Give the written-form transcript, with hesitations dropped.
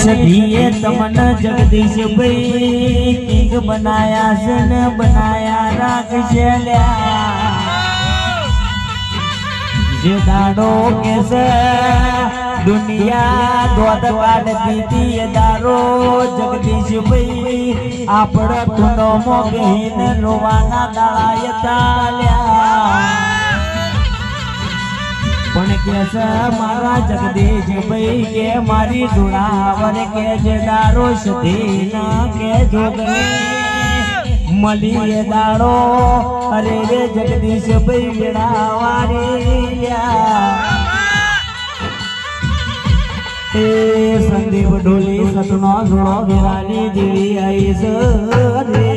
सदिये तमन जगदीश भाई किंग बनाया सन बनाया राख शेल्या जे दाड़ो के से दुनिया द्वाद काढ़ती थी ये दारो जगदीश भाई आपड़ा तुनो मोगहीन रोवाना दाड़ा ताल्या पण के मारा जगदीश भाई के मारी धुड़ावर के जे दारो सधीन के जोगने मली ये दाड़ो अरे रे जगदीश भाई बेड़ावारी संदीप ढोली सतनो जोड़ो गिरानी देवी आई रे।